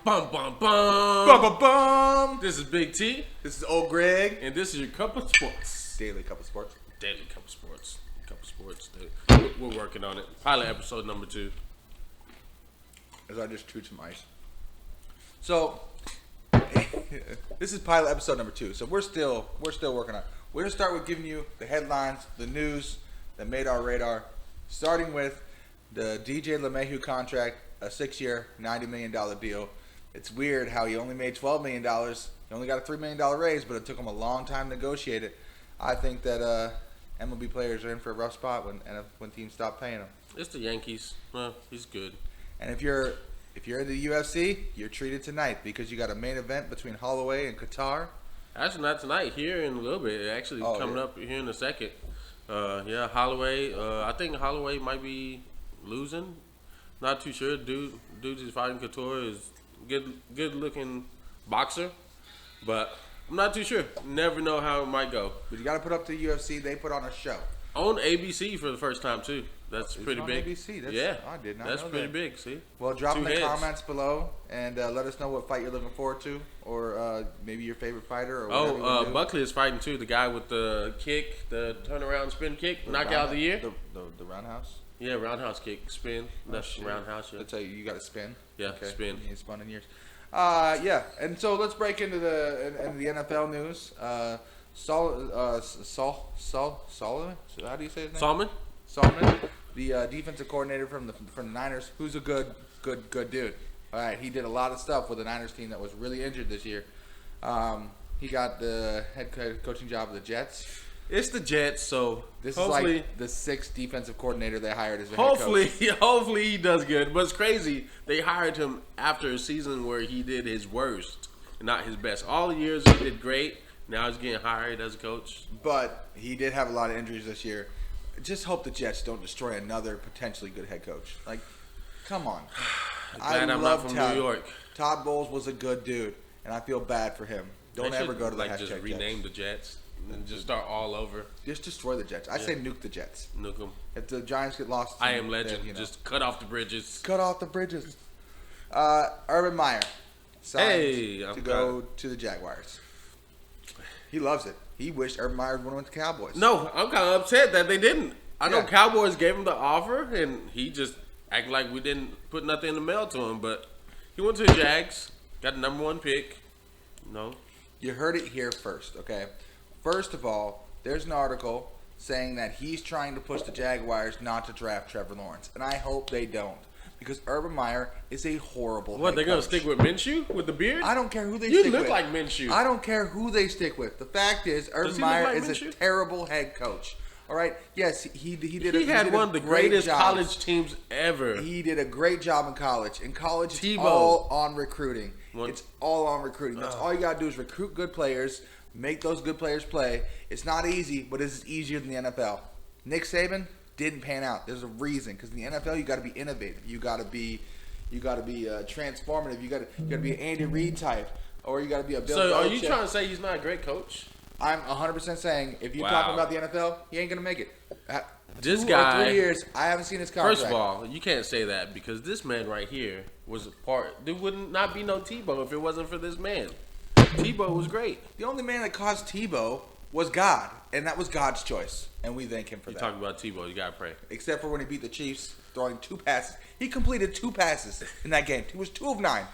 Bum, bum, bum. Bum, bum, bum. This is Big T. This is Old Greg. And this is your Cup of Sports. Daily Cup of Sports. Daily Cup of Sports. Cup of Sports. We're working on it. Pilot episode number 2. As I just chewed some ice. So, this is pilot episode number 2. So we're still working on it. We're going to start with giving you the headlines, the news that made our radar. Starting with the DJ LeMahieu contract, a 6-year, $90 million deal. It's weird how he only made $12 million. He only got a $3 million raise, but it took him a long time to negotiate it. I think that MLB players are in for a rough spot when teams stop paying them. It's the Yankees. Well, he's good. And if you're in the UFC, you're treated tonight because you got a main event between Holloway and Qatar. Actually, not tonight. Here in a little bit. Actually, coming up here in a second. Holloway. I think Holloway might be losing. Not too sure. Dude is fighting Couture is good looking boxer, but I'm not too sure. Never know how it might go. But you got to put up to the UFC. They put on a show. On ABC for the first time too. That's pretty on big. ABC. I did not That's know pretty that. big. See. Well, drop in the heads. comments below and let us know what fight you're looking forward to, or maybe your favorite fighter. Or whatever you wanna do. Buckley is fighting too. The guy with the kick, the turnaround spin kick, knockout of the year. The roundhouse. Yeah, roundhouse kick, spin. That's roundhouse. Yeah. That's how you got to spin. Yeah, spin. He ain't spun in years. And so let's break into the NFL news. Solomon. How do you say his name? Solomon, the defensive coordinator from the Niners, who's a good dude. All right, he did a lot of stuff with the Niners team that was really injured this year. He got the head coaching job of the Jets. It's the Jets, so This hopefully, is like the 6th defensive coordinator they hired as a head coach. hopefully he does good. But it's crazy. They hired him after a season where he did his worst, not his best. All the years he did great. Now he's getting hired as a coach. But he did have a lot of injuries this year. Just hope the Jets don't destroy another potentially good head coach. Like, come on. Glad I'm not from New York. Todd Bowles was a good dude, and I feel bad for him. Don't They ever should, go to the just hashtag rename Jets. the Jets and just start all over. Just destroy the Jets. I say nuke the Jets. Nuke them. If the Giants get lost, I am legend. then, Just cut off the bridges. cut off the bridges. Urban Meyer signed to go to the Jaguars. He loves it. He wished Urban Meyer would have went to Cowboys. No, I'm kind of upset that they didn't. I know Yeah. Cowboys gave him the offer, and he just acted like we didn't put nothing in the mail to him. But he went to the Jags, got the number 1 pick. No. You heard it here first, okay? First of all, there's an article saying that he's trying to push the Jaguars not to draft Trevor Lawrence, and I hope they don't, because Urban Meyer is a horrible What, head they're going coach. to stick with Minshew with the beard? I don't care who they You stick with. look like Minshew. I don't care who they stick with. The fact is, Urban he look Meyer like is a Minshew? terrible head coach. All right? Yes, he did. He had one of the greatest job. college teams ever. He did a great job in college. In college, it's Tebow. all on recruiting. One- It's all on recruiting. That's all you got to do is recruit good players, make those good players play. It's not easy, but it's easier than the NFL. Nick Saban didn't pan out. There's a reason, because in the NFL you got to be innovative. You got to be transformative. You got to be an Andy Reid type, or you got to be a Bill Belichick. So are you trying to say he's not a great coach? I'm 100% saying if you're Wow. talking about the NFL, he ain't gonna make it. This 2 guy- or 3 years, I haven't seen his contract. First of all, you can't say that because this man right here was a part. There would not be no Tebow if it wasn't for this man. Tebow was great. The only man that caused Tebow was God, and that was God's choice, and we thank him for You that. talking about Tebow, you gotta pray. Except for when he beat the Chiefs, throwing 2 passes. He completed 2 passes in that game. He was 2 of 9.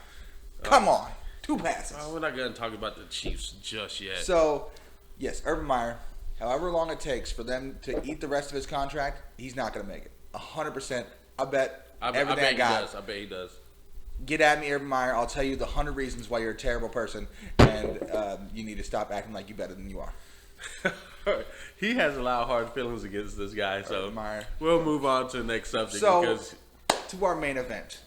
Come on, 2 passes. We're not gonna talk about the Chiefs just yet. So, yes, Urban Meyer, however long it takes for them to eat the rest of his contract, he's not going to make it. 100%. I bet I everything bet I he got. does. I bet he does. Get at me, Urban Meyer. I'll tell you the 100 reasons why you're a terrible person, and you need to stop acting like you're better than you are. He has a lot of hard feelings against this guy, so Urban Meyer. we'll move on to the next subject So, because to our main event,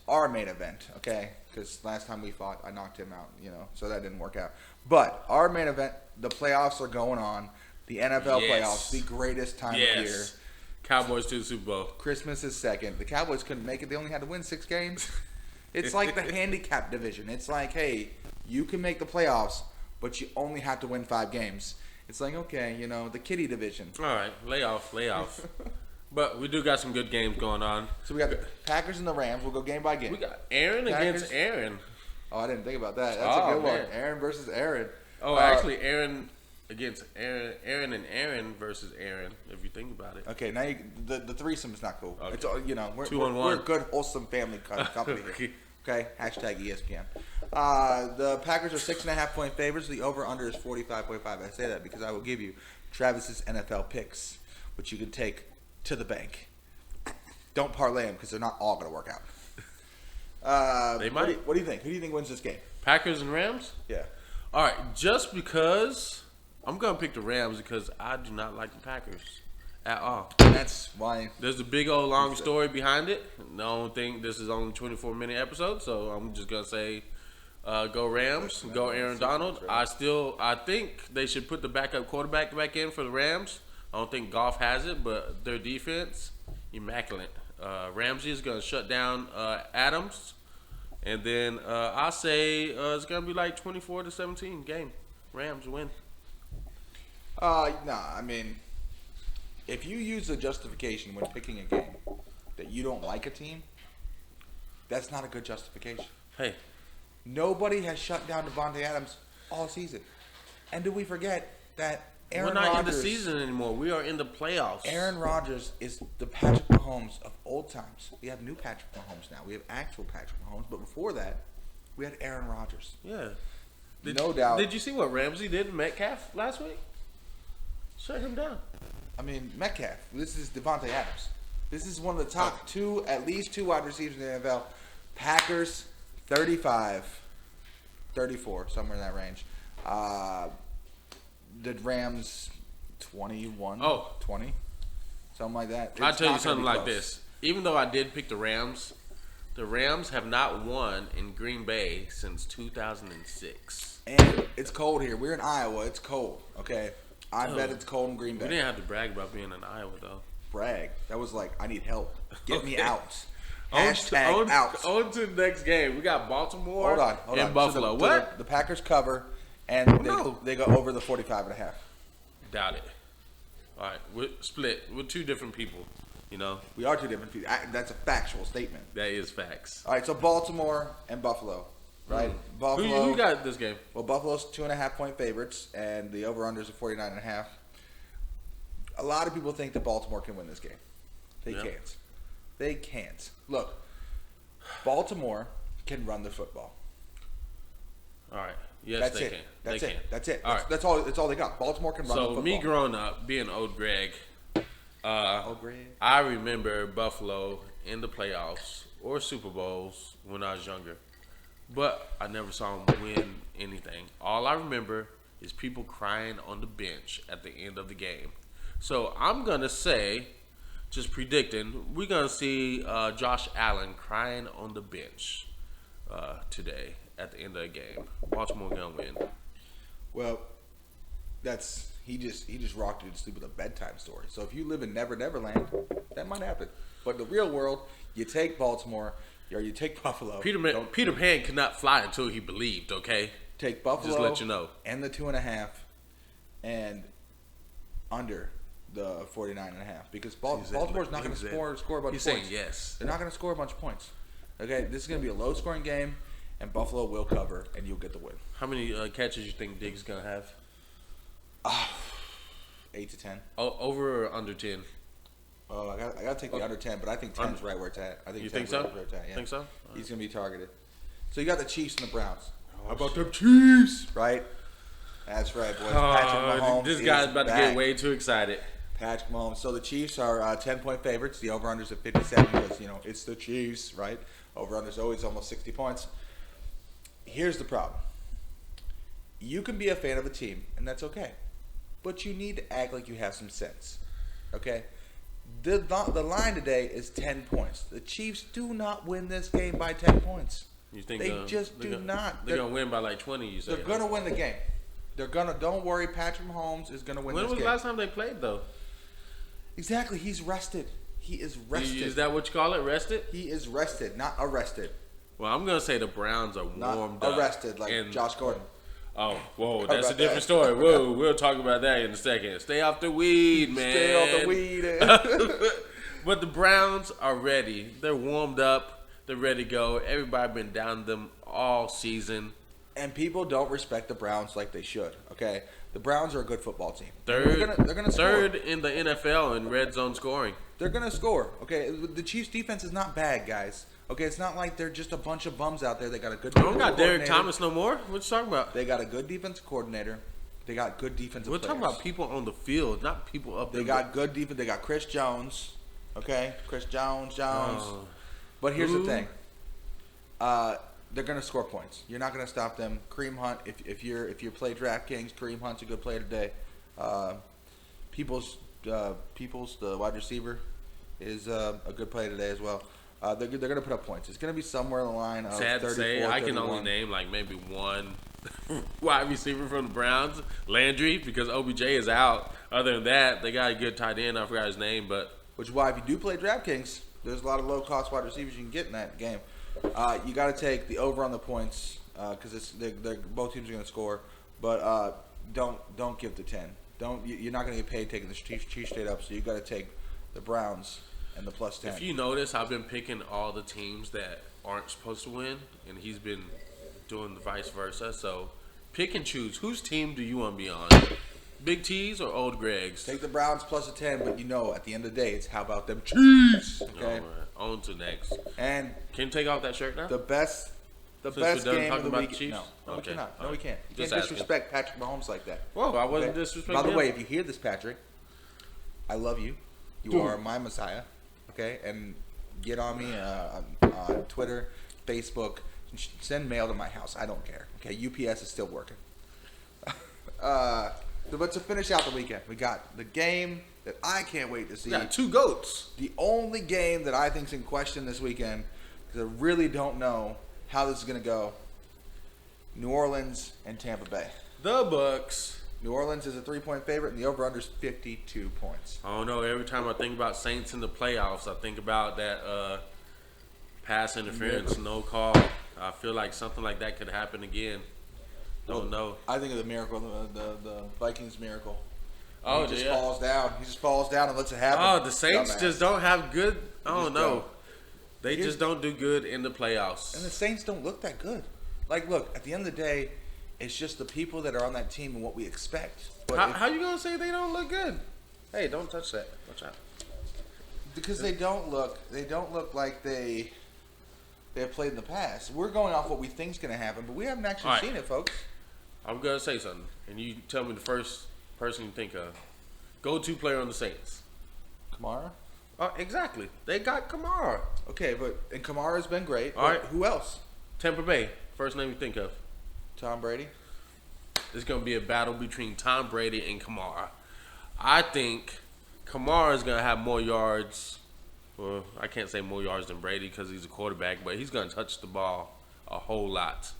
okay? Because last time we fought, I knocked him out, so that didn't work out. But our main event, the playoffs are going on. The NFL Yes. playoffs, the greatest time of year. yes, Cowboys to the Super Bowl. Christmas is second. The Cowboys couldn't make it. They only had to win 6 games. It's like the handicap division. It's like, hey, you can make the playoffs, but you only have to win 5 games. It's like, okay, the kiddie division. All right, lay off. But we do got some good games going on. So we got the Packers and the Rams. We'll go game by game. We got Aaron Packers. against Aaron. Oh, I didn't think about that. That's a good one. Aaron versus Aaron. Oh, actually, Aaron against Aaron. Aaron and Aaron versus Aaron. If you think about it. Okay, now the threesome is not cool. Okay. It's all, we're 2-on-1. We're a good, wholesome family company here. Okay, hashtag ESPN. The Packers are 6.5-point favorites. The over/under is 45.5. I say that because I will give you Travis's NFL picks, which you can take to the bank. Don't parlay them because they're not all going to work out. They might. What do you think? Who do you think wins this game? Packers and Rams? Yeah. All right, just because I'm going to pick the Rams because I do not like the Packers at all. That's why. There's a big old long story behind it. I don't think this is only 24-minute episode, so I'm just going to say go Rams, go Aaron Donald. I think they should put the backup quarterback back in for the Rams. I don't think Goff has it, but their defense, immaculate. Ramsey is going to shut down Adams. And then I say it's gonna be like 24-17 game. Rams win. I mean, if you use the justification when picking a game that you don't like a team, that's not a good justification. Hey, nobody has shut down Devontae Adams all season. And do we forget that Aaron we're not Rodgers, in the season anymore. We are in the playoffs. Aaron Rodgers is the Patrick Mahomes of old times. We have new Patrick Mahomes now. We have actual Patrick Mahomes, but before that, we had Aaron Rodgers. Yeah. No doubt. Did you see what Ramsey did to Metcalf last week? Shut him down. I mean, Metcalf. This is Devontae Adams. This is one of the top at least two wide receivers in the NFL. Packers, 35, 34, somewhere in that range. The Rams, 21, 20, something like that. I'll tell you something like this. Even though I did pick the Rams have not won in Green Bay since 2006. And it's cold here. We're in Iowa. It's cold, okay? I bet it's cold in Green Bay. We didn't have to brag about being in Iowa, though. Brag. That was like, I need help. Get me out. Out. On to the next game. We got Baltimore hold on. Buffalo. So the Packers cover, and they go over the 45.5. Doubt it. All right, we're split. We're two different people, We are two different people. That's a factual statement. That is facts. All right, so Baltimore and Buffalo, right? Buffalo. Who got this game? Well, Buffalo's 2.5-point favorites, and the over/unders are 49.5. A lot of people think that Baltimore can win this game. They can't. They can't. Look, Baltimore can run the football. All right. Yes, they can. That's it. That's it. All right. That's all. That's all they got. Baltimore can run the football. So me growing up, being old Greg, I remember Buffalo in the playoffs or Super Bowls when I was younger, but I never saw them win anything. All I remember is people crying on the bench at the end of the game. So I'm gonna say, just predicting, we're gonna see Josh Allen crying on the bench today at the end of the game. Baltimore gonna win. Well, he just rocked you to sleep with a bedtime story. So if you live in Never Never Land, that might happen. But in the real world, you take Baltimore or you take Buffalo. Peter Pan could not fly until he believed. Okay. Take Buffalo. Just let you know. And the 2.5, and under the 49.5 because Baltimore's not going to score a bunch of points. He's saying yes. They're not going to score a bunch of points. Okay, this is going to be a low-scoring game, and Buffalo will cover, and you'll get the win. How many catches you think Diggs is going to have? 8 to 10. Oh, over or under 10? Oh, I got to take the under 10, but I think 10 is right where it's at. I think you think so? Right where it's at, yeah. Think so? He's going to be targeted. So you got the Chiefs and the Browns. How about them Chiefs? Right? That's right, boys. Patrick Mahomes. This guy's about to get way too excited. Patrick Mahomes. So the Chiefs are 10-point favorites. The over-unders at 57 because, it's the Chiefs, right? Over-unders always almost 60 points. Here's the problem. You can be a fan of a team, and that's okay. But you need to act like you have some sense, okay? The line today is 10 points. The Chiefs do not win this game by 10 points. You think they just do not. They're going to win by like 20, you say? They're going to win the game. Don't worry, Patrick Mahomes is going to win this game. When was the last time they played, though? Exactly. He's rested. He is rested. Is that what you call it, rested? He is rested, not arrested. Well, I'm going to say the Browns are warmed up. Not arrested like Josh Gordon. Oh, whoa, that's a different story. Whoa, we'll talk about that in a second. Stay off the weed, man. Stay off the weed. But the Browns are ready. They're warmed up. They're ready to go. Everybody been down them all season. And people don't respect the Browns like they should. Okay, the Browns are a good football team. They're gonna third score. in the NFL in red zone scoring. They're gonna score. Okay, the Chiefs' defense is not bad, guys. Okay, it's not like they're just a bunch of bums out there. They got a good. I don't got Derek Thomas no more. What you talking about? They got a good defensive coordinator. They got good defensive We're players. talking about people on the field, not people up there. They got good defense. They got Chris Jones. Okay, Chris Jones. But here's the thing. They're gonna score points. You're not gonna stop them. Kareem Hunt. If you play DraftKings, Kareem Hunt's a good player today. Peoples, the wide receiver, is a good player today as well. They're gonna put up points. It's gonna be somewhere in the line of Sad to 34, say, I can 31. only name like maybe one wide receiver from the Browns, Landry, because OBJ is out. Other than that, they got a good tight end. I forgot his name, but which is why if you do play DraftKings, there's a lot of low-cost wide receivers you can get in that game. You got to take the over on the points because they're both teams are going to score, but don't give the 10. You're not going to get paid taking the Chiefs straight up, so you got to take the Browns and the plus 10. If you notice, I've been picking all the teams that aren't supposed to win, and he's been doing the vice versa. So pick and choose. Whose team do you want to be on? Big T's or Old Greg's? Take the Browns plus a 10, but at the end of the day, it's how about them Chiefs? Okay. All right. On to next. And can you take off that shirt now? the best Since best we're done game talking of the about week. the Chiefs? No, we Okay. cannot. No, All we right. can't. You Just can't asking. disrespect Patrick Mahomes like that. Whoa, I wasn't Okay? disrespecting By the him. way, if you hear this, Patrick, I love you. You are my Messiah. Okay, and get on me on Twitter, Facebook. Send mail to my house. I don't care. Okay, UPS is still working. But to finish out the weekend, we got the game that I can't wait to see. We got two goats. The only game that I think's in question this weekend, because I really don't know how this is going to go. New Orleans and Tampa Bay. The Bucks. New Orleans is a 3-point favorite, and the over-under is 52 points. I don't know. Every time I think about Saints in the playoffs, I think about that pass interference, no call. I feel like something like that could happen again. Don't know. I think of the miracle, the Vikings miracle. Oh, He just yeah. falls down. He just falls down and lets it happen. Oh, the Saints Dumbass. just don't have good. I don't just know. don't. They Here's- just don't do good in the playoffs. And the Saints don't look that good. Like, look, at the end of the day, it's just the people that are on that team and what we expect. But How you gonna say they don't look good? Hey, don't touch that. Watch out. because they don't look like they have played in the past. We're going off what we think's going to happen, but we haven't actually All right. seen it, folks. I'm gonna say something, and you tell me the first person you think of. Go-to player on the Saints. Kamara? Exactly. They got Kamara. Okay, and Kamara's been great. All right. Who else? Tampa Bay. First name you think of. Tom Brady? It's going to be a battle between Tom Brady and Kamara. I think Kamara is going to have more yards. Well, I can't say more yards than Brady because he's a quarterback, but he's going to touch the ball a whole lot.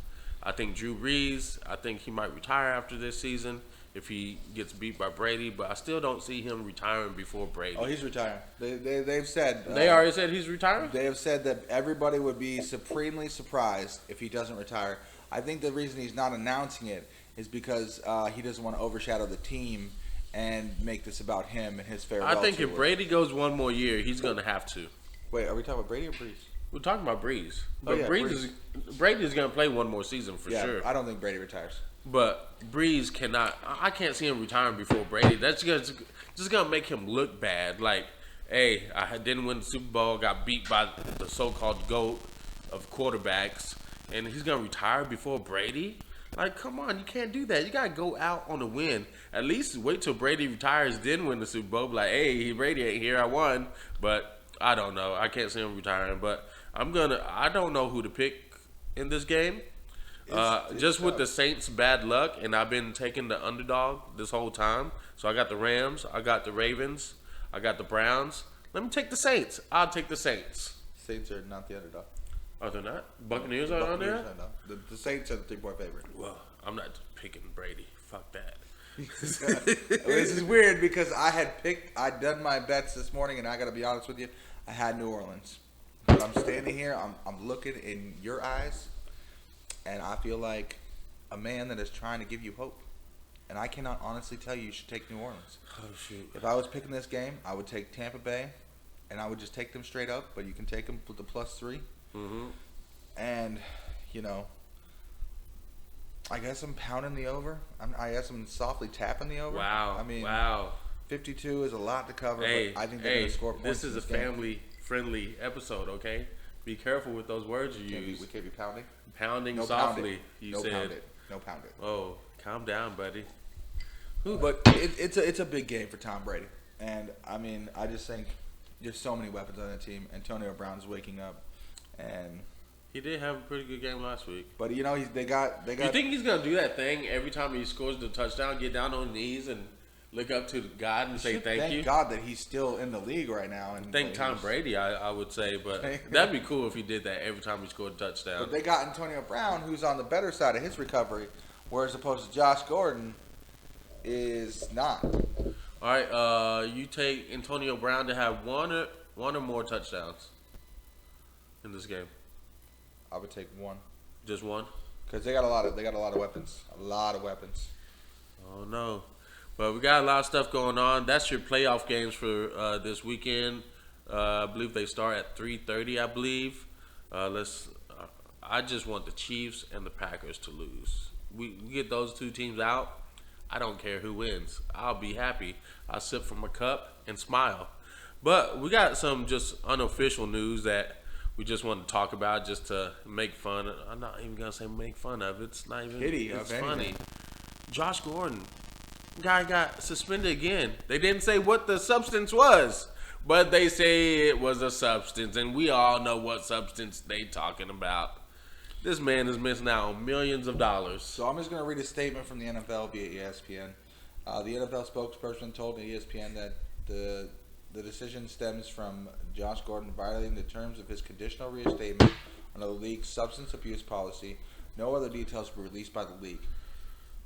I think Drew Brees, I think he might retire after this season if he gets beat by Brady, but I still don't see him retiring before Brady. Oh, he's retiring. They've said. They already said he's retiring? They have said that everybody would be supremely surprised if he doesn't retire. I think the reason he's not announcing it is because he doesn't want to overshadow the team and make this about him and his farewell. I think tour. if Brady goes one more year, he's going to have to. Wait, are we talking about Brady or Brees? We're talking about Breeze. Oh, But yeah, Brady is going to play one more season for Yeah, sure. I don't think Brady retires. But Breeze cannot. I can't see him retiring before Brady. That's just gonna make him look bad. Like, hey, I didn't win the Super Bowl, got beat by the so-called GOAT of quarterbacks, and he's gonna retire before Brady. Like, come on, you can't do that. You gotta go out on a win. At least wait till Brady retires, then win the Super Bowl. Be like, hey, Brady ain't here, I won. But I don't know. I can't see him retiring. But I don't know who to pick in this game. It's Just with tough. the Saints' bad luck, and I've been taking the underdog this whole time. So I got the Rams, I got the Ravens, I got the Browns. Let me take the Saints. I'll take the Saints. Saints are not the underdog. Are they not? Buccaneers are on there? No. The Saints are the 3-point favorite. Well, I'm not picking Brady. Fuck that. This is weird because I'd done my bets this morning, and I got to be honest with you, I had New Orleans. But I'm standing here, I'm looking in your eyes, and I feel like a man that is trying to give you hope. And I cannot honestly tell you should take New Orleans. Oh, shoot. If I was picking this game, I would take Tampa Bay, and I would just take them straight up. But you can take them with the +3. Mm-hmm. And, I guess I'm pounding the over. I guess I'm softly tapping the over. Wow. I mean, wow. 52 is a lot to cover, Hey, but I think they're going to score points. This is in a game. family-friendly episode, okay? Be careful with those words you use. We can't be pounding. Pounding No softly, pound it. you No said. pound it. No pound it. Oh, calm down, buddy. But it's a big game for Tom Brady, and I mean, I just think there's so many weapons on the team. Antonio Brown's waking up, and He did have a pretty good game last week. but you know they got. You think he's gonna do that thing every time he scores the touchdown, get down on his knees and look up to God and say thank you? Thank God that he's still in the league right now. And Thank Tom Brady, I would say, but that'd be cool if he did that every time he scored a touchdown. But they got Antonio Brown, who's on the better side of his recovery, whereas opposed to Josh Gordon is not. All right, you take Antonio Brown to have one or more touchdowns in this game. I would take one Just one? because they got a lot of weapons. A lot of weapons. Oh no, but we got a lot of stuff going on. That's your playoff games for this weekend. I believe they start at 3:30. I believe. I just want the Chiefs and the Packers to lose. We get those two teams out. I don't care who wins. I'll be happy. I'll sip from a cup and smile. But we got some just unofficial news that we just want to talk about just to make fun. I'm not even gonna say make fun of. It's not even. Pity It's of funny. anything. Josh Gordon, guy got suspended again. They didn't say what the substance was, but they say it was a substance, and we all know what substance they talking about. This man is missing out on millions of dollars. So I'm just going to read a statement from the NFL via ESPN. The NFL spokesperson told ESPN that the decision stems from Josh Gordon violating the terms of his conditional reinstatement under the league's substance abuse policy. No other details were released by the league.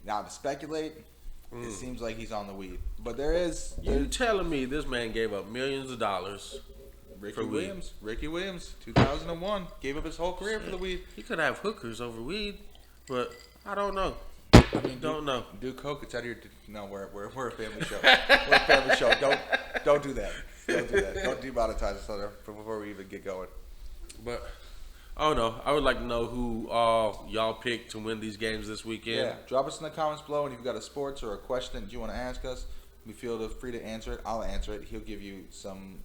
Now, to speculate, it seems like he's on the weed. But You telling me this man gave up millions of dollars? Ricky Williams, 2001, gave up his whole career for the weed. He could have hookers over weed, but I don't know. I mean, Don't know. Do coke. It's out of your. No, we're a family show. We're a family show. Don't do that. Don't do that. Don't demonetize us before we even get going. But I don't know. I would like to know who all y'all picked to win these games this weekend. Yeah, drop us in the comments below, and if you've got a sports or a question that you want to ask us, we feel free to answer it. I'll answer it. He'll give you some,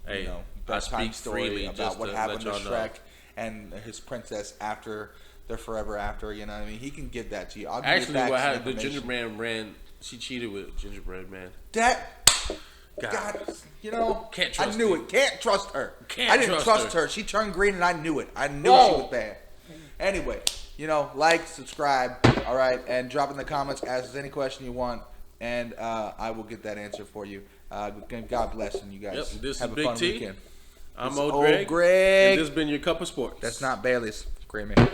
Hey, best I time speak story freely about just what to happened let to y'all know. Shrek and his princess after their forever after. You know what I mean? He can give that to you. I'll give you Actually, facts what and happened? The information. gingerbread man. She cheated with gingerbread man. God, you know, Can't I trust knew you. it. Can't trust her. Can't I didn't trust her. She turned green, and I knew it. I knew Whoa. she was bad. Anyway, like, subscribe, all right, and drop in the comments. Ask us any question you want, and I will get that answer for you. God bless, and you guys Yep, this have is a Big fun T. weekend. I'm This is Old Old Greg. Greg. And this has been your Cup of Sports. That's not Bailey's. Great man.